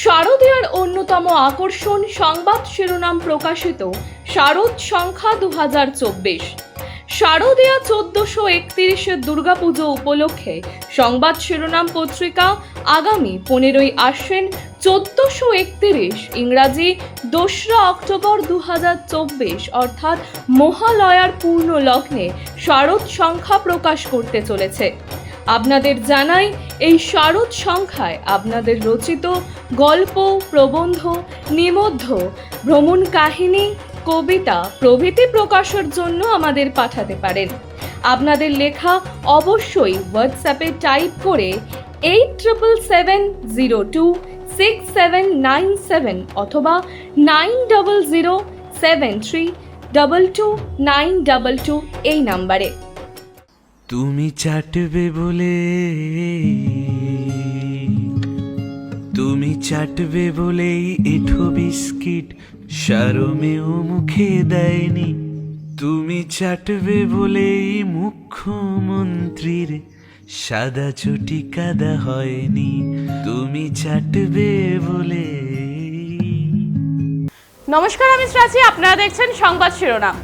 শারদীয়ার অন্যতম আকর্ষণ সংবাদ শিরোনাম প্রকাশিত শারদ সংখ্যা 2024। শারদীয়া 1431 দুর্গাপুজো উপলক্ষে সংবাদ শিরোনাম পত্রিকা আগামী 15ই আশ্বিন 1431 ইংরাজি 2রা অক্টোবর 2024 অর্থাৎ মহালয়ার পূর্ণ লগ্নে শারদ সংখ্যা প্রকাশ করতে চলেছে। আপনাদের জানাই, এই শারদ সংখ্যায় আপনাদের রচিত গল্প, প্রবন্ধ, নিবন্ধ, ভ্রমণ কাহিনী, কবিতা প্রভৃতি প্রকাশের জন্য আমাদের পাঠাতে পারেন। আপনাদের লেখা অবশ্যই হোয়াটসঅ্যাপে টাইপ করে 87026797 অথবা 9007322922 এই নাম্বারে। তুমি চাটবে বলে, তুমি চাটবে বলেই এঠো বিস্কিট সারমেও মুখে দেয়নি। তুমি চাটবে বলেই মুখ্যমন্ত্রীর সাদা চটি কাদা হয়নি। তুমি চাটবে বলে। নমস্কার, আমি শ্রাচী। আপনারা দেখছেন সংবাদ শিরোনাম।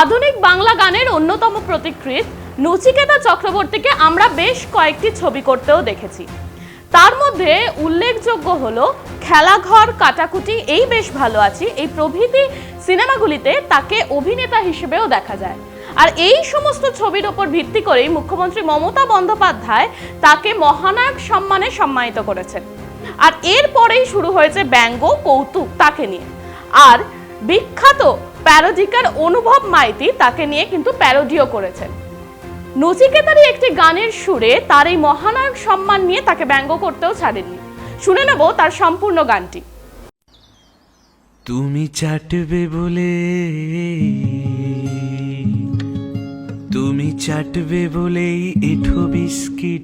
আধুনিক বাংলা গানের অন্যতম প্রতিকৃত নচিকেতা চক্রবর্তীকে আমরা বেশ কয়েকটি ছবি করতেও দেখেছি। তার মধ্যে উল্লেখযোগ্য হলো খেলাঘর, কাটাকুটি, এই বেশ ভালো আছি, এই প্রভৃতি সিনেমাগুলিতে তাকে অভিনেতা হিসেবেও দেখা যায়। আর এই সমস্ত ছবির ওপর ভিত্তি করেই মুখ্যমন্ত্রী মমতা বন্দ্যোপাধ্যায় তাকে মহানায়ক সম্মানে সম্মানিত করেছেন। আর এরপরেই শুরু হয়েছে ব্যঙ্গ কৌতুক তাকে নিয়ে। আর বিখ্যাত প্যারোডিকার অনুভব মাইতি তাকে নিয়ে কিন্তু প্যারোডিও করেছেন। নচিকেতারই একটি গানের সুরে তার এই মহানায়ক সম্মান নিয়ে তাকে ব্যঙ্গ করতেও ছাড়েননি। শুনে নেব তার সম্পূর্ণ গানটি। তুমি চাটবে বলে, তুমি চাটবে বলেই এঠো বিস্কিট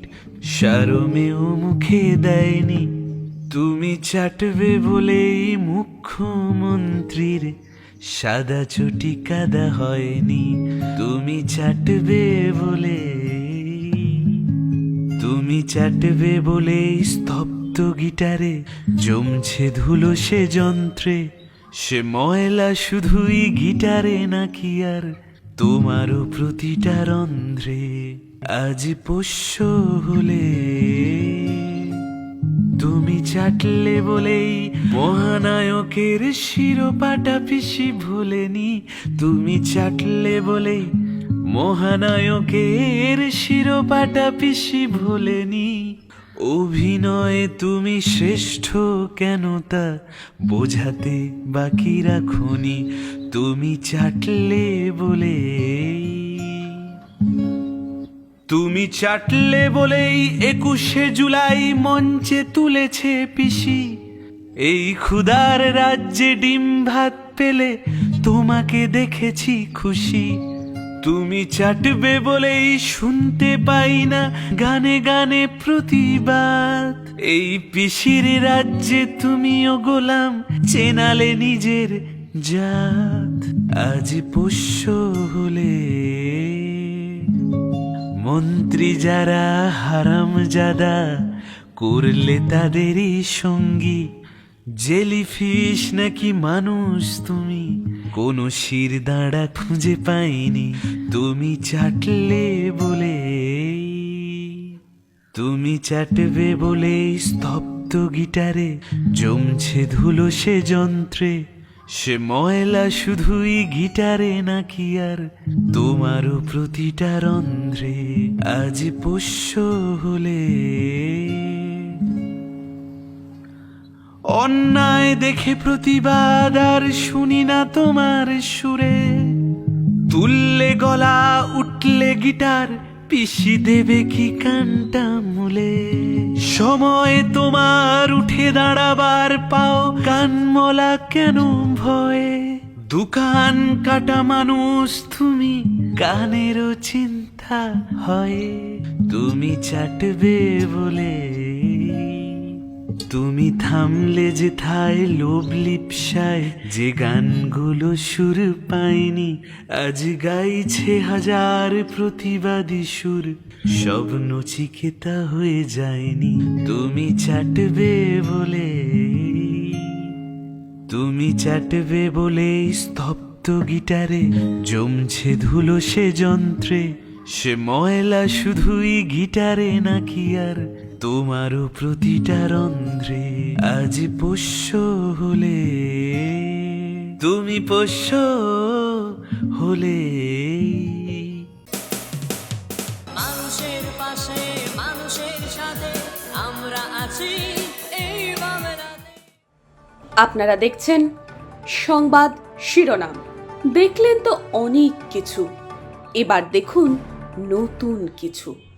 সারমেও মুখে দেয়নি। তুমি চাটবে বলেই মুখ্যমন্ত্রীর সাদা চটি কাদা হয়নি। তুমি চাটবে বলে, তুমি চাটবে বলেই স্তব্ধ গিটারে জমছে ধুলো সে যন্ত্রে। সে ময়লা শুধুই গিটারে নাকি আর তোমারও প্রতিটা রন্ধ্রে। আজ পোষ্য হলে, তুমি চাটলে বলেই মহানায়কের শিরোপাটা পিসি ভোলেনি। তুমি চাটলে বলেই মহানায়কের শিরোপাটা পিসি ভোলেনি। অভিনয়ে তুমি শ্রেষ্ঠ কেন তা বোঝাতে বাকি রাখোনি। তুমি চাটলে বলে, তুমি চাটলে বলেই 21শে জুলাই মঞ্চে তুলেছে পিসি। এই ক্ষুধার রাজ্যে ডিম ভাত পেলে তোমাকে দেখেছি খুশি। তুমি চাটবে বলেই শুনতে পাই না গানে গানে প্রতিবাদ। এই পিসির রাজ্যে তুমিও গোলাম, চেনালে নিজের জাত। আজ পোষ্য হলে, মন্ত্রী যারা হারামজাদা করলে তাদেরই সঙ্গী। জেলিফিশ নাকি মানুষ তুমি, কোনো শির দাঁড়া খুঁজে পাইনি। তুমি চাটলে বলে, তুমি চাটবে বলে স্তব্ধ গিটারে জমছে ধুলো সে যন্ত্রে। সে ময়লা শুধুই গিটারে নাকি আর তোমারও প্রতিটা রন্ধ্রে। আজ পোষ্য হলে, অন্যায় দেখে প্রতিবাদ আর শুনি না তোমার সুরে। তুললে গলা, উঠলে গিটার, পিসি দেবে কি কানটা মুলে। সময় তোমার উঠে দাঁড়াবার পাও, কানমলা কেন ভয়ে। দোকান কাটা মানুষ তুমি, কানেরও চিন্তা হয়। তুমি চাটবে বলে, তুমি থামলে যে থায় লোভ লিপসায়, যে গানগুলো সুর পায়নি। আজ গাইছে হাজার প্রতিবাদী সুর, সব নচিকেতা হয়ে যায়নি। তুমি চাটবে বলে। তুমি চাটবে বলে স্তব্ধ গিটারে জমছে ধুলো সে যন্ত্রে, সে ময়লা শুধুই গিটারে নাকি আর তোমারও প্রতিটা রন্ধ্রে। আজ পোষ্য হলে তুমি পোষ্য হলে, মানুষের পাশে মানুষের সাথে আমরা আছি এই বাংলাতে। আপনারা দেখছেন সংবাদ শিরোনাম। দেখলেন তো অনেক কিছু, এবার দেখুন নতুন কিছু।